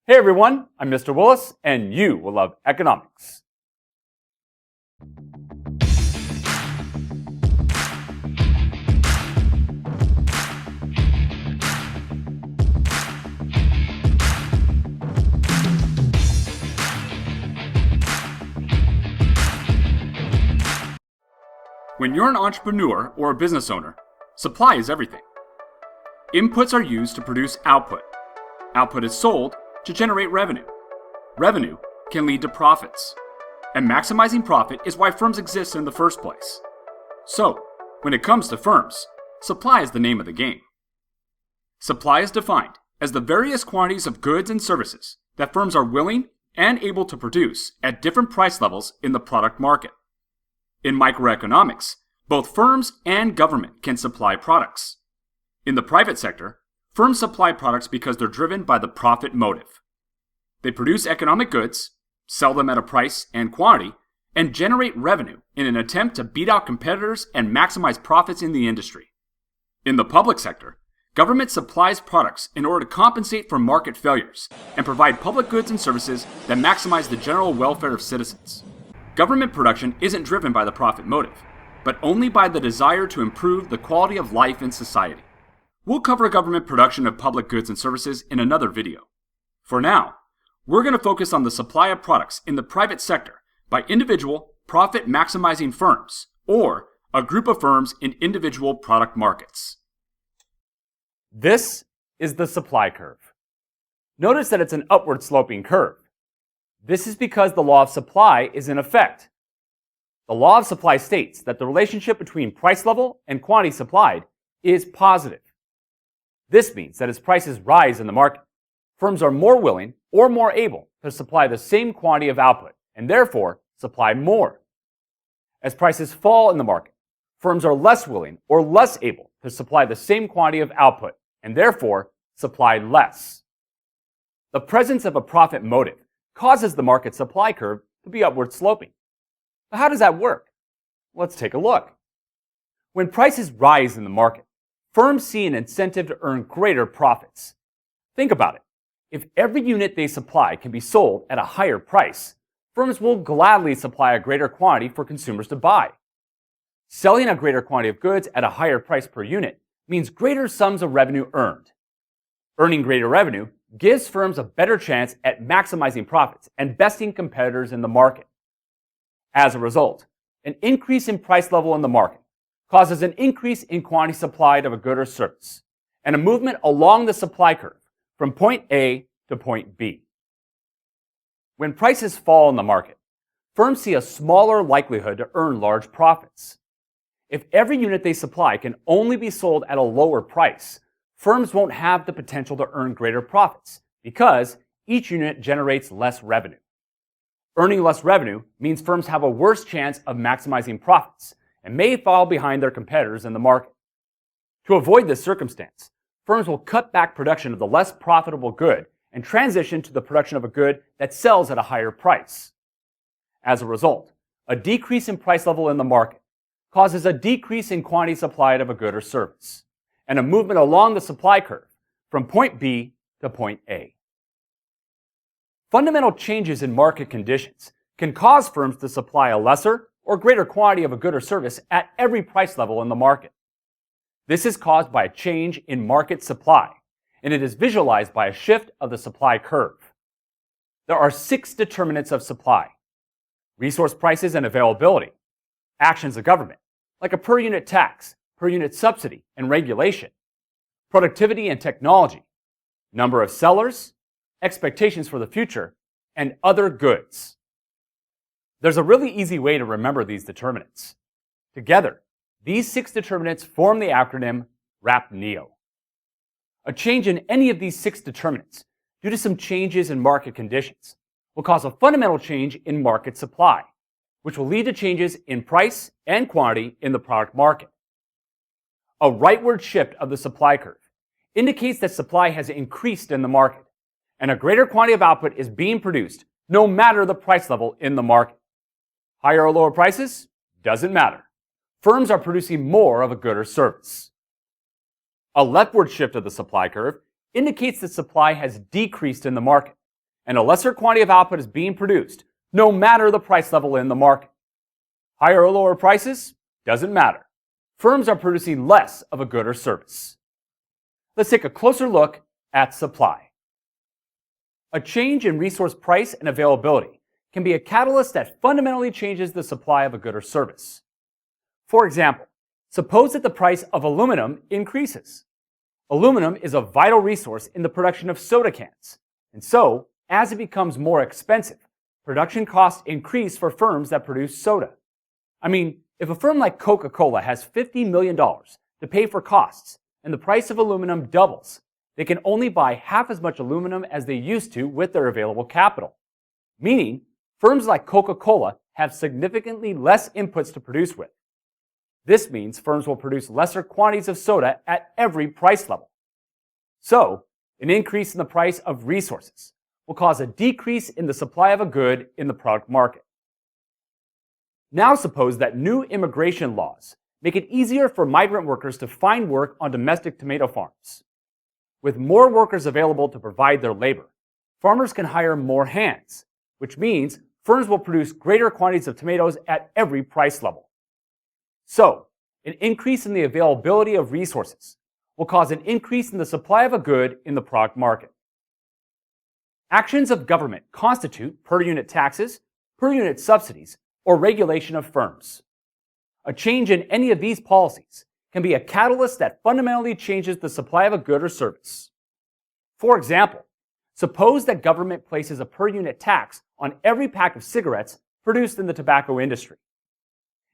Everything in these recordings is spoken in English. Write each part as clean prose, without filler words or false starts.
Hey everyone, I'm Mr. Willis, and you will love economics. When you're an entrepreneur or a business owner, supply is everything. Inputs are used to produce output. Output is sold to generate revenue. Revenue can lead to profits. And maximizing profit is why firms exist in the first place. So, when it comes to firms, supply is the name of the game. Supply is defined as the various quantities of goods and services that firms are willing and able to produce at different price levels in the product market. In microeconomics, both firms and government can supply products. In the private sector, firms supply products because they're driven by the profit motive. They produce economic goods, sell them at a price and quantity, and generate revenue in an attempt to beat out competitors and maximize profits in the industry. In the public sector, government supplies products in order to compensate for market failures and provide public goods and services that maximize the general welfare of citizens. Government production isn't driven by the profit motive, but only by the desire to improve the quality of life in society. We'll cover government production of public goods and services in another video. For now, we're going to focus on the supply of products in the private sector by individual profit-maximizing firms, or a group of firms in individual product markets. This is the supply curve. Notice that it's an upward sloping curve. This is because the law of supply is in effect. The law of supply states that the relationship between price level and quantity supplied is positive. This means that as prices rise in the market, firms are more willing or more able to supply the same quantity of output and therefore supply more. As prices fall in the market, firms are less willing or less able to supply the same quantity of output and therefore supply less. The presence of a profit motive causes the market supply curve to be upward sloping. But how does that work? Let's take a look. When prices rise in the market, firms see an incentive to earn greater profits. Think about it. If every unit they supply can be sold at a higher price, firms will gladly supply a greater quantity for consumers to buy. Selling a greater quantity of goods at a higher price per unit means greater sums of revenue earned. Earning greater revenue gives firms a better chance at maximizing profits and besting competitors in the market. As a result, an increase in price level in the market causes an increase in quantity supplied of a good or service, and a movement along the supply curve from point A to point B. When prices fall in the market, firms see a smaller likelihood to earn large profits. If every unit they supply can only be sold at a lower price, firms won't have the potential to earn greater profits because each unit generates less revenue. Earning less revenue means firms have a worse chance of maximizing profits and may fall behind their competitors in the market. To avoid this circumstance, firms will cut back production of the less profitable good and transition to the production of a good that sells at a higher price. As a result, a decrease in price level in the market causes a decrease in quantity supplied of a good or service, and a movement along the supply curve from point B to point A. Fundamental changes in market conditions can cause firms to supply a lesser or greater quantity of a good or service at every price level in the market. This is caused by a change in market supply, and it is visualized by a shift of the supply curve. There are 6 determinants of supply: resource prices and availability, actions of government, like a per unit tax, per unit subsidy and regulation, productivity and technology, number of sellers, expectations for the future, and other goods. There's a really easy way to remember these determinants. Together, these 6 determinants form the acronym R.A.P.N.E.O. A change in any of these 6 determinants, due to some changes in market conditions, will cause a fundamental change in market supply, which will lead to changes in price and quantity in the product market. A rightward shift of the supply curve indicates that supply has increased in the market, and a greater quantity of output is being produced no matter the price level in the market. Higher or lower prices? Doesn't matter. Firms are producing more of a good or service. A leftward shift of the supply curve indicates that supply has decreased in the market, and a lesser quantity of output is being produced, no matter the price level in the market. Higher or lower prices? Doesn't matter. Firms are producing less of a good or service. Let's take a closer look at supply. A change in resource price and availability can be a catalyst that fundamentally changes the supply of a good or service. For example, suppose that the price of aluminum increases. Aluminum is a vital resource in the production of soda cans, and so, as it becomes more expensive, production costs increase for firms that produce soda. I mean, if a firm like Coca-Cola has $50 million to pay for costs and the price of aluminum doubles, they can only buy half as much aluminum as they used to with their available capital. Meaning, firms like Coca-Cola have significantly less inputs to produce with. This means firms will produce lesser quantities of soda at every price level. So, an increase in the price of resources will cause a decrease in the supply of a good in the product market. Now suppose that new immigration laws make it easier for migrant workers to find work on domestic tomato farms. With more workers available to provide their labor, farmers can hire more hands, which means firms will produce greater quantities of tomatoes at every price level. So, an increase in the availability of resources will cause an increase in the supply of a good in the product market. Actions of government constitute per-unit taxes, per-unit subsidies, or regulation of firms. A change in any of these policies can be a catalyst that fundamentally changes the supply of a good or service. For example, suppose that government places a per-unit tax on every pack of cigarettes produced in the tobacco industry.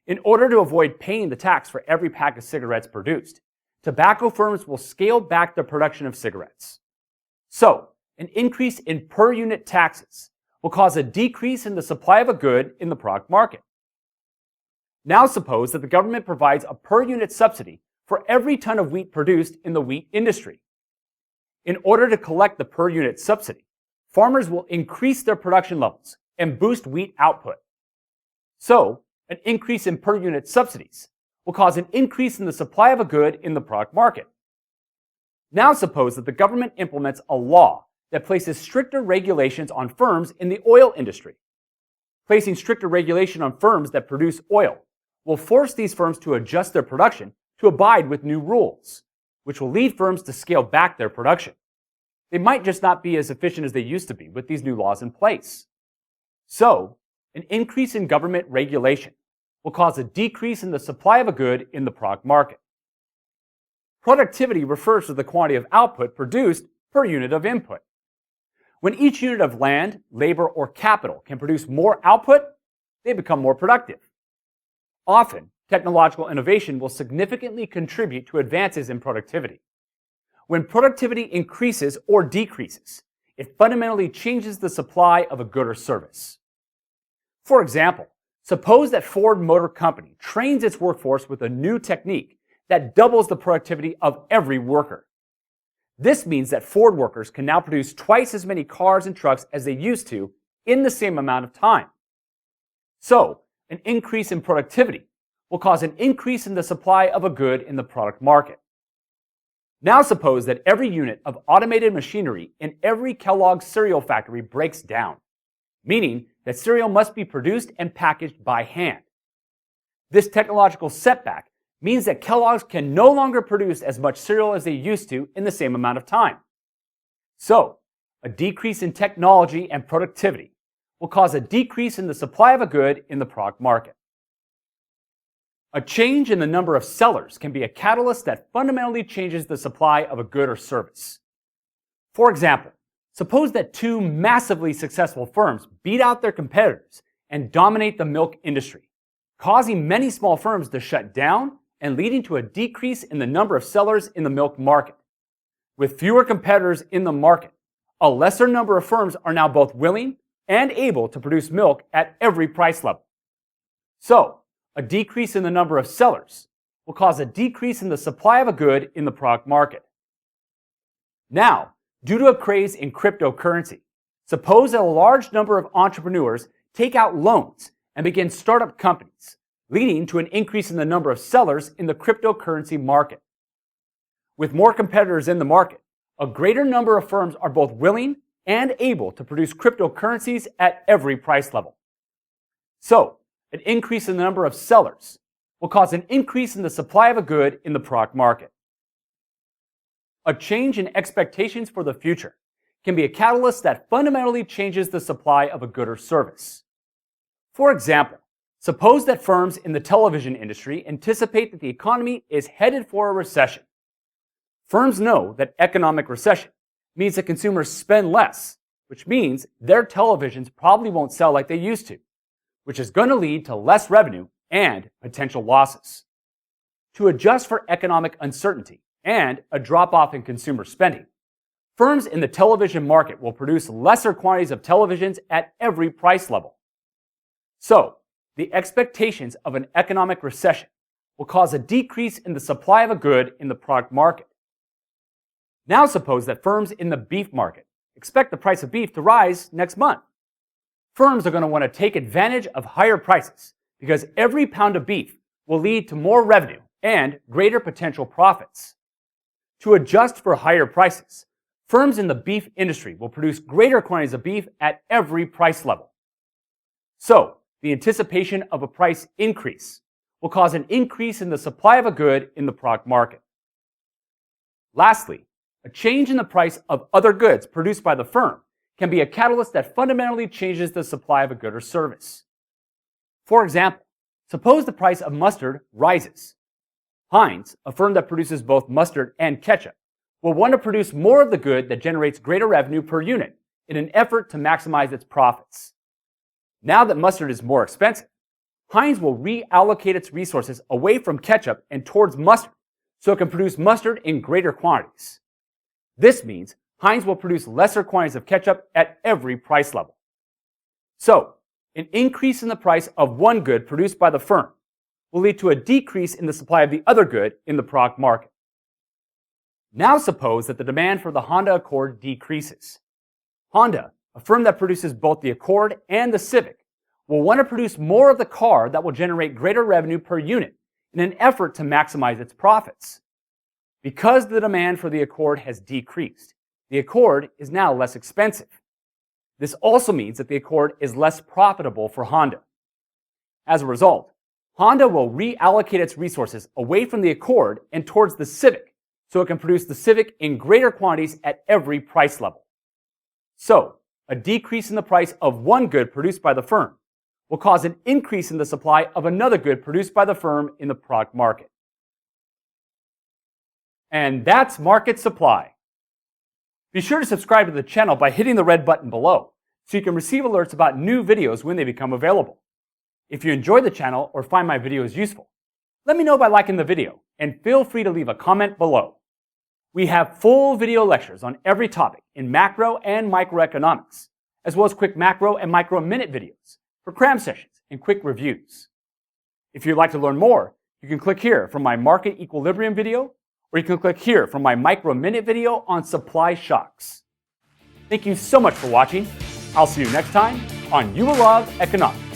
In order to avoid paying the tax for every pack of cigarettes produced, tobacco firms will scale back their production of cigarettes. So, an increase in per-unit taxes will cause a decrease in the supply of a good in the product market. Now suppose that the government provides a per-unit subsidy for every ton of wheat produced in the wheat industry. In order to collect the per-unit subsidy, farmers will increase their production levels and boost wheat output. So, an increase in per-unit subsidies will cause an increase in the supply of a good in the product market. Now suppose that the government implements a law that places stricter regulations on firms in the oil industry. Placing stricter regulation on firms that produce oil will force these firms to adjust their production to abide with new rules, which will lead firms to scale back their production. They might just not be as efficient as they used to be with these new laws in place. So, an increase in government regulation will cause a decrease in the supply of a good in the product market. Productivity refers to the quantity of output produced per unit of input. When each unit of land, labor, or capital can produce more output, they become more productive. Often, technological innovation will significantly contribute to advances in productivity. When productivity increases or decreases, it fundamentally changes the supply of a good or service. For example, suppose that Ford Motor Company trains its workforce with a new technique that doubles the productivity of every worker. This means that Ford workers can now produce twice as many cars and trucks as they used to in the same amount of time. So, an increase in productivity will cause an increase in the supply of a good in the product market. Now suppose that every unit of automated machinery in every Kellogg's cereal factory breaks down, meaning that cereal must be produced and packaged by hand. This technological setback means that Kellogg's can no longer produce as much cereal as they used to in the same amount of time. So, a decrease in technology and productivity will cause a decrease in the supply of a good in the product market. A change in the number of sellers can be a catalyst that fundamentally changes the supply of a good or service. For example, suppose that two massively successful firms beat out their competitors and dominate the milk industry, causing many small firms to shut down and leading to a decrease in the number of sellers in the milk market. With fewer competitors in the market, a lesser number of firms are now both willing and able to produce milk at every price level. So, a decrease in the number of sellers will cause a decrease in the supply of a good in the product market. Now, due to a craze in cryptocurrency, suppose that a large number of entrepreneurs take out loans and begin startup companies, leading to an increase in the number of sellers in the cryptocurrency market. With more competitors in the market, a greater number of firms are both willing and able to produce cryptocurrencies at every price level. So, an increase in the number of sellers will cause an increase in the supply of a good in the product market. A change in expectations for the future can be a catalyst that fundamentally changes the supply of a good or service. For example, suppose that firms in the television industry anticipate that the economy is headed for a recession. Firms know that economic recession means that consumers spend less, which means their televisions probably won't sell like they used to, which is going to lead to less revenue and potential losses. To adjust for economic uncertainty and a drop-off in consumer spending, firms in the television market will produce lesser quantities of televisions at every price level. So, the expectations of an economic recession will cause a decrease in the supply of a good in the product market. Now suppose that firms in the beef market expect the price of beef to rise next month. Firms are going to want to take advantage of higher prices because every pound of beef will lead to more revenue and greater potential profits. To adjust for higher prices, firms in the beef industry will produce greater quantities of beef at every price level. So, the anticipation of a price increase will cause an increase in the supply of a good in the product market. Lastly, a change in the price of other goods produced by the firm can be a catalyst that fundamentally changes the supply of a good or service. For example, suppose the price of mustard rises. Heinz, a firm that produces both mustard and ketchup, will want to produce more of the good that generates greater revenue per unit in an effort to maximize its profits. Now that mustard is more expensive, Heinz will reallocate its resources away from ketchup and towards mustard so it can produce mustard in greater quantities. This means Heinz will produce lesser quantities of ketchup at every price level. So, an increase in the price of one good produced by the firm will lead to a decrease in the supply of the other good in the product market. Now suppose that the demand for the Honda Accord decreases. Honda, a firm that produces both the Accord and the Civic, will want to produce more of the car that will generate greater revenue per unit in an effort to maximize its profits. Because the demand for the Accord has decreased, the Accord is now less expensive. This also means that the Accord is less profitable for Honda. As a result, Honda will reallocate its resources away from the Accord and towards the Civic so it can produce the Civic in greater quantities at every price level. So, a decrease in the price of one good produced by the firm will cause an increase in the supply of another good produced by the firm in the product market. And that's market supply. Be sure to subscribe to the channel by hitting the red button below so you can receive alerts about new videos when they become available. If you enjoy the channel or find my videos useful, let me know by liking the video and feel free to leave a comment below. We have full video lectures on every topic in macro and microeconomics, as well as quick macro and micro minute videos for cram sessions and quick reviews. If you'd like to learn more, you can click here for my market equilibrium video, or you can click here for my micro minute video on supply shocks. Thank you so much for watching. I'll see you next time on You Will Love Economics.